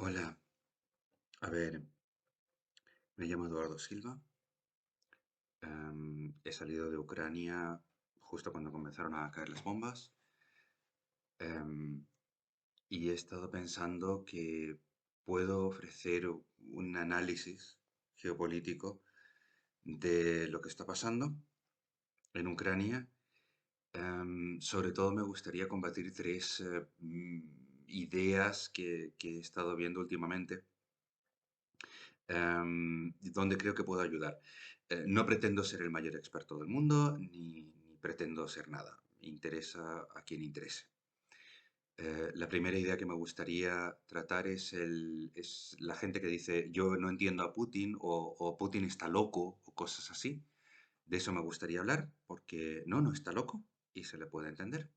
Hola, a ver, me llamo Eduardo Silva. He salido de Ucrania justo cuando comenzaron a caer las bombas. em, y he estado pensando que puedo ofrecer un análisis geopolítico de lo que está pasando en Ucrania. Sobre todo me gustaría combatir tres ideas que he estado viendo últimamente, donde creo que puedo ayudar. No pretendo ser el mayor experto del mundo, ni pretendo ser nada. Interesa a quien interese. La primera idea que me gustaría tratar es la gente que dice yo no entiendo a Putin o Putin está loco o cosas así. De eso me gustaría hablar porque no está loco y se le puede entender.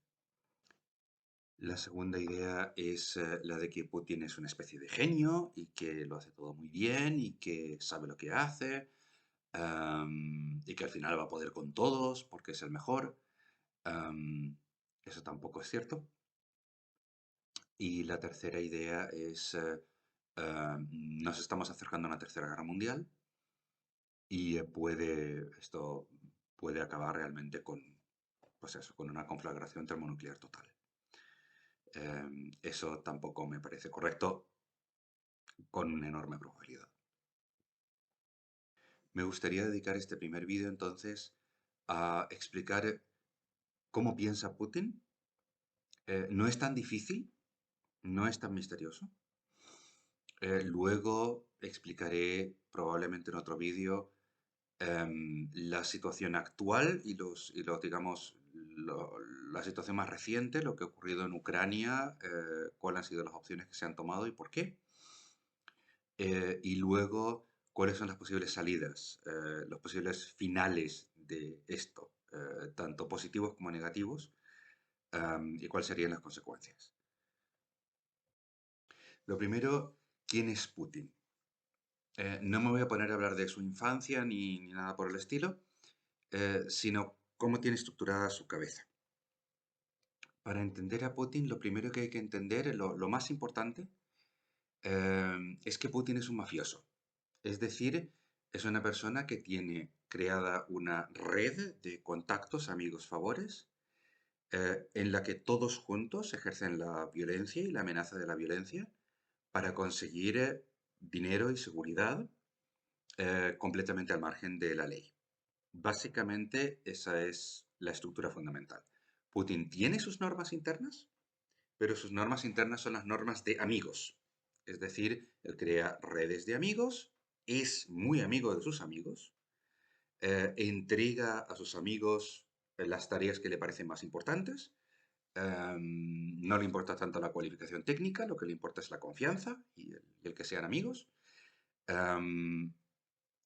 La segunda idea es la de que Putin es una especie de genio y que lo hace todo muy bien y que sabe lo que hace, y que al final va a poder con todos porque es el mejor. Am, Eso tampoco es cierto. Y la tercera idea es, nos estamos acercando a una tercera guerra mundial y esto puede acabar realmente con, pues eso, con una conflagración termonuclear total. Eso tampoco me parece correcto con una enorme probabilidad. Me gustaría dedicar este primer vídeo entonces a explicar cómo piensa Putin. No es tan difícil, no es tan misterioso. Luego explicaré probablemente en otro vídeo la situación actual digamos, la situación más reciente, lo que ha ocurrido en Ucrania, cuáles han sido las opciones que se han tomado y por qué. Y luego, cuáles son las posibles salidas, los posibles finales de esto, tanto positivos como negativos, y cuáles serían las consecuencias. Lo primero, ¿quién es Putin? No me voy a poner a hablar de su infancia ni nada por el estilo, sino cómo tiene estructurada su cabeza. Para entender a Putin, lo primero que hay que entender, lo más importante, es que Putin es un mafioso. Es decir, es una persona que tiene creada una red de contactos, amigos, favores, en la que todos juntos ejercen la violencia y la amenaza de la violencia para conseguir dinero y seguridad, completamente al margen de la ley. Básicamente, esa es la estructura fundamental. Putin tiene sus normas internas, pero sus normas internas son las normas de amigos. Es decir, él crea redes de amigos, es muy amigo de sus amigos, entrega a sus amigos las tareas que le parecen más importantes. No le importa tanto la cualificación técnica, lo que le importa es la confianza y el que sean amigos. Em,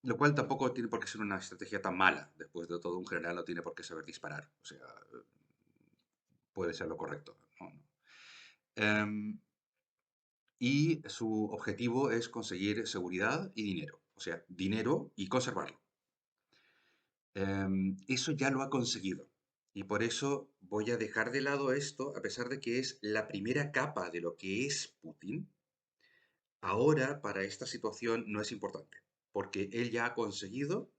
lo cual tampoco tiene por qué ser una estrategia tan mala. Después de todo, un general no tiene por qué saber disparar. O sea, puede ser lo correcto. No. Em, y su objetivo es conseguir seguridad y dinero. O sea, dinero y conservarlo. Eso ya lo ha conseguido. Y por eso voy a dejar de lado esto, a pesar de que es la primera capa de lo que es Putin. Ahora, para esta situación, no es importante, porque él ya ha conseguido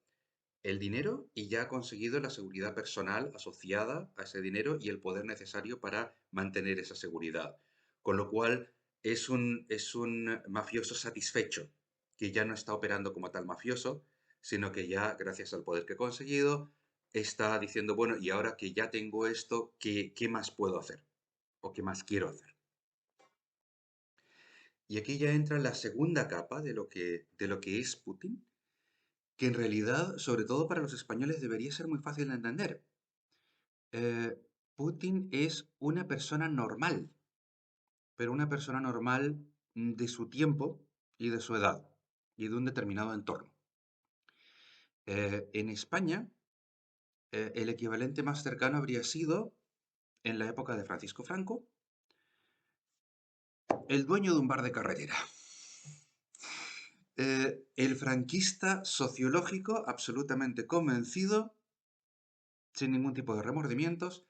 el dinero y ya ha conseguido la seguridad personal asociada a ese dinero y el poder necesario para mantener esa seguridad. Con lo cual, es un mafioso satisfecho, que ya no está operando como tal mafioso, sino que ya, gracias al poder que ha conseguido, está diciendo, bueno, y ahora que ya tengo esto, ¿qué más puedo hacer? ¿O qué más quiero hacer? Y aquí ya entra la segunda capa de lo que es Putin, que en realidad, sobre todo para los españoles, debería ser muy fácil de entender. Eh, Putin es una persona normal, pero una persona normal de su tiempo y de su edad y de un determinado entorno. En España, el equivalente más cercano habría sido, en la época de Francisco Franco, el dueño de un bar de carretera. El franquista sociológico absolutamente convencido, sin ningún tipo de remordimientos,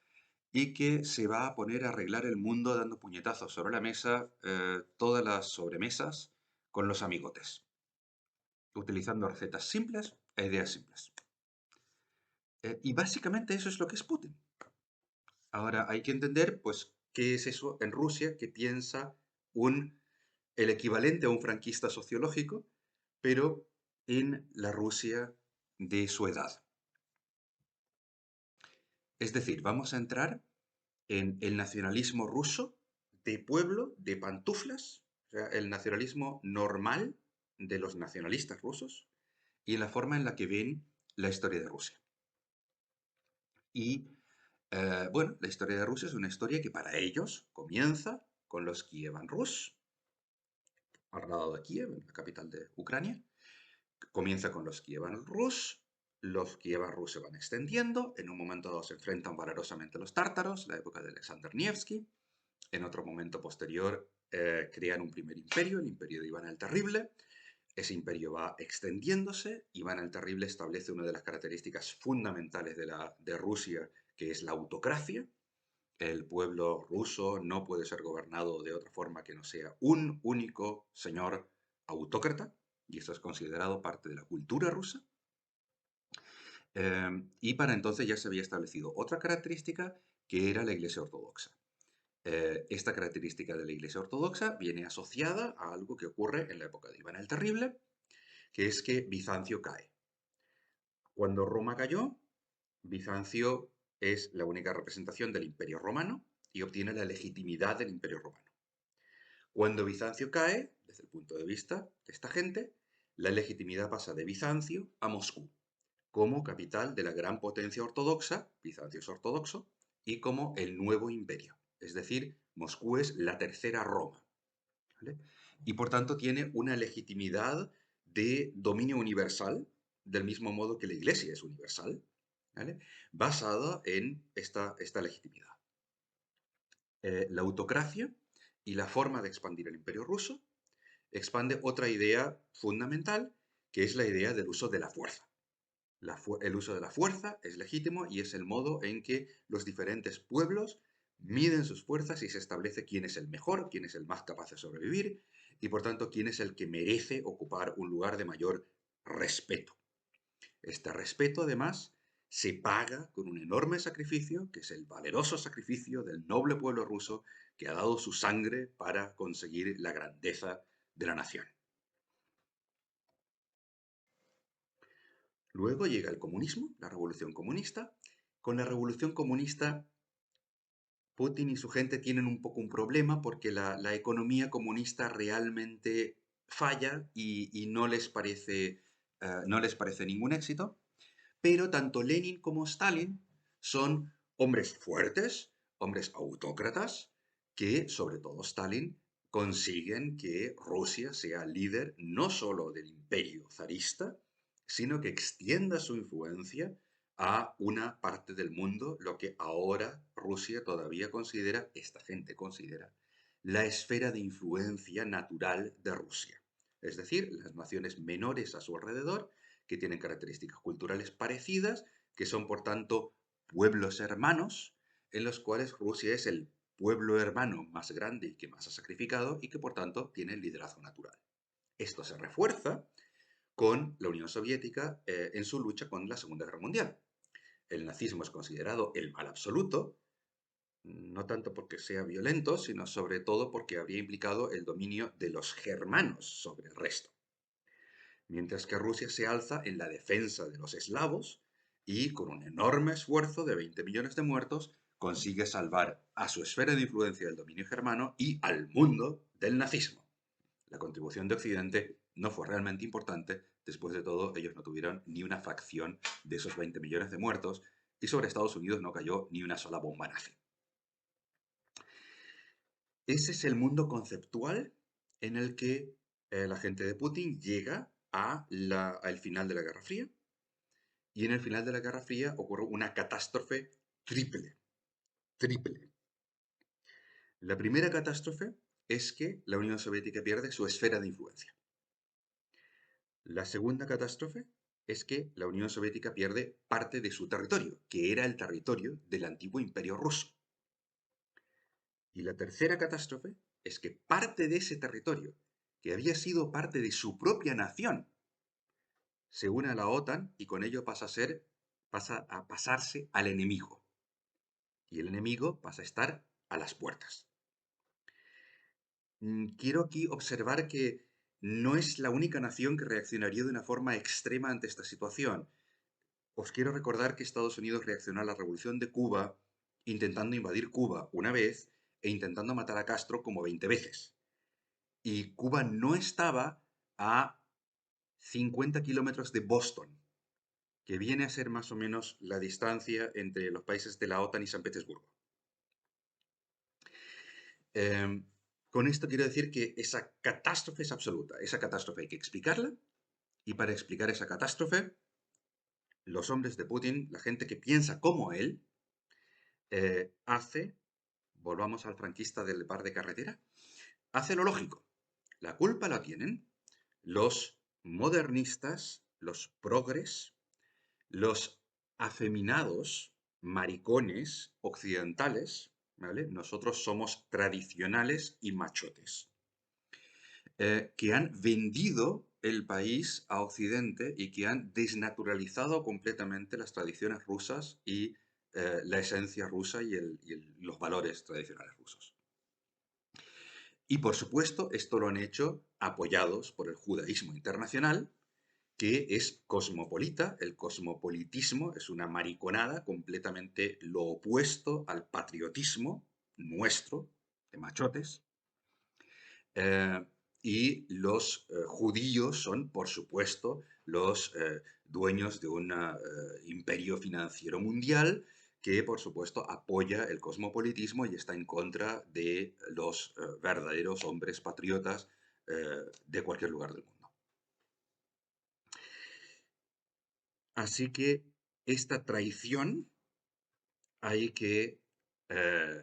y que se va a poner a arreglar el mundo dando puñetazos sobre la mesa, todas las sobremesas, con los amigotes, utilizando recetas simples e ideas simples. Y básicamente eso es lo que es Putin. Ahora hay que entender, pues, qué es eso en Rusia que piensa el equivalente a un franquista sociológico, pero en la Rusia de su edad. Es decir, vamos a entrar en el nacionalismo ruso de pueblo, de pantuflas, o sea, el nacionalismo normal de los nacionalistas rusos y en la forma en la que ven la historia de Rusia. Y bueno, la historia de Rusia es una historia que para ellos comienza con los Kievan Rus, al lado de Kiev, la capital de Ucrania. Comienza con los Kievan Rus, los Kievan Rus se van extendiendo, en un momento dado se enfrentan valerosamente los tártaros, la época de Alexander Nevsky, en otro momento posterior crean un primer imperio, el imperio de Iván el Terrible. Ese imperio va extendiéndose. Iván el Terrible establece una de las características fundamentales de Rusia, que es la autocracia. El pueblo ruso no puede ser gobernado de otra forma que no sea un único señor autócrata, y eso es considerado parte de la cultura rusa. Y para entonces ya se había establecido otra característica que era la Iglesia Ortodoxa. Esta característica de la Iglesia Ortodoxa viene asociada a algo que ocurre en la época de Iván el Terrible, que es que Bizancio cae. Cuando Roma cayó, Bizancio es la única representación del Imperio Romano y obtiene la legitimidad del Imperio Romano. Cuando Bizancio cae, desde el punto de vista de esta gente, la legitimidad pasa de Bizancio a Moscú, como capital de la gran potencia ortodoxa, Bizancio es ortodoxo, y como el nuevo imperio. Es decir, Moscú es la tercera Roma, ¿vale? Y por tanto tiene una legitimidad de dominio universal, del mismo modo que la Iglesia es universal, ¿vale? Basada en esta legitimidad. La autocracia y la forma de expandir el imperio ruso expande otra idea fundamental, que es la idea del uso de la fuerza. El uso de la fuerza es legítimo y es el modo en que los diferentes pueblos miden sus fuerzas y se establece quién es el mejor, quién es el más capaz de sobrevivir y por tanto quién es el que merece ocupar un lugar de mayor respeto. Este respeto además se paga con un enorme sacrificio, que es el valeroso sacrificio del noble pueblo ruso que ha dado su sangre para conseguir la grandeza de la nación. Luego llega el comunismo, la revolución comunista. Con la revolución comunista, Putin y su gente tienen un poco un problema porque la economía comunista realmente falla y no les parece ningún éxito. Pero tanto Lenin como Stalin son hombres fuertes, hombres autócratas, que, sobre todo Stalin, consiguen que Rusia sea líder no solo del imperio zarista, sino que extienda su influencia a una parte del mundo, lo que ahora Rusia todavía considera, esta gente considera, la esfera de influencia natural de Rusia. Es decir, las naciones menores a su alrededor, que tienen características culturales parecidas, que son por tanto pueblos hermanos, en los cuales Rusia es el pueblo hermano más grande y que más ha sacrificado y que por tanto tiene el liderazgo natural. Esto se refuerza con la Unión Soviética en su lucha con la Segunda Guerra Mundial. El nazismo es considerado el mal absoluto, no tanto porque sea violento, sino sobre todo porque habría implicado el dominio de los germanos sobre el resto. Mientras que Rusia se alza en la defensa de los eslavos y con un enorme esfuerzo de 20 millones de muertos consigue salvar a su esfera de influencia del dominio germano y al mundo del nazismo. La contribución de Occidente no fue realmente importante, después de todo ellos no tuvieron ni una fracción de esos 20 millones de muertos y sobre Estados Unidos no cayó ni una sola bomba nazi. Ese es el mundo conceptual en el que la gente de Putin llega al final de la Guerra Fría y en el final de la Guerra Fría ocurre una catástrofe triple, triple. La primera catástrofe es que la Unión Soviética pierde su esfera de influencia. La segunda catástrofe es que la Unión Soviética pierde parte de su territorio, que era el territorio del antiguo imperio ruso. Y la tercera catástrofe es que parte de ese territorio, que había sido parte de su propia nación, se une a la OTAN y con ello pasa a pasarse al enemigo. Y el enemigo pasa a estar a las puertas. Quiero aquí observar que no es la única nación que reaccionaría de una forma extrema ante esta situación. Os quiero recordar que Estados Unidos reaccionó a la Revolución de Cuba intentando invadir Cuba una vez e intentando matar a Castro como 20 veces. Y Cuba no estaba a 50 kilómetros de Boston, que viene a ser más o menos la distancia entre los países de la OTAN y San Petersburgo. Em, con esto quiero decir que esa catástrofe es absoluta. Esa catástrofe hay que explicarla y para explicar esa catástrofe, los hombres de Putin, la gente que piensa como él, hace, volvamos al franquista del bar de carretera, hace lo lógico. La culpa la tienen los modernistas, los progres, los afeminados, maricones occidentales, ¿vale? Nosotros somos tradicionales y machotes, que han vendido el país a Occidente y que han desnaturalizado completamente las tradiciones rusas y la esencia rusa y los valores tradicionales rusos. Y por supuesto, esto lo han hecho apoyados por el judaísmo internacional, que es cosmopolita. El cosmopolitismo es una mariconada completamente lo opuesto al patriotismo nuestro, de machotes. Eh, y los judíos son, por supuesto, los dueños de un imperio financiero mundial que, por supuesto, apoya el cosmopolitismo y está en contra de los verdaderos hombres patriotas de cualquier lugar del mundo. Así que esta traición hay que, eh,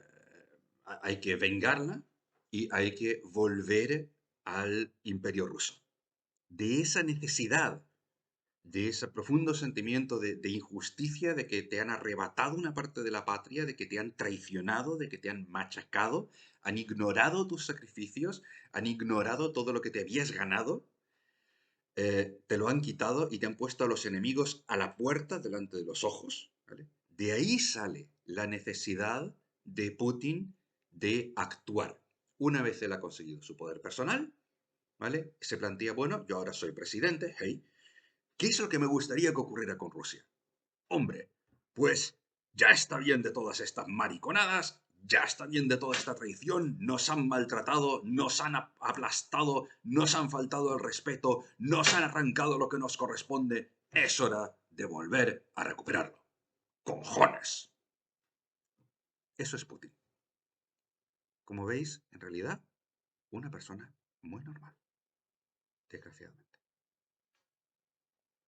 hay que vengarla y hay que volver al imperio ruso. De esa necesidad, de ese profundo sentimiento de injusticia, de que te han arrebatado una parte de la patria, de que te han traicionado, de que te han machacado, han ignorado tus sacrificios, han ignorado todo lo que te habías ganado, te lo han quitado y te han puesto a los enemigos a la puerta delante de los ojos, ¿vale? De ahí sale la necesidad de Putin de actuar. Una vez él ha conseguido su poder personal, ¿vale? Se plantea, bueno, yo ahora soy presidente, hey, ¿qué es lo que me gustaría que ocurriera con Rusia? Hombre, pues ya está bien de todas estas mariconadas, ya está bien de toda esta traición, nos han maltratado, nos han aplastado, nos han faltado el respeto, nos han arrancado lo que nos corresponde, es hora de volver a recuperarlo. ¡Cojones! Eso es Putin. Como veis, en realidad, una persona muy normal, desgraciadamente.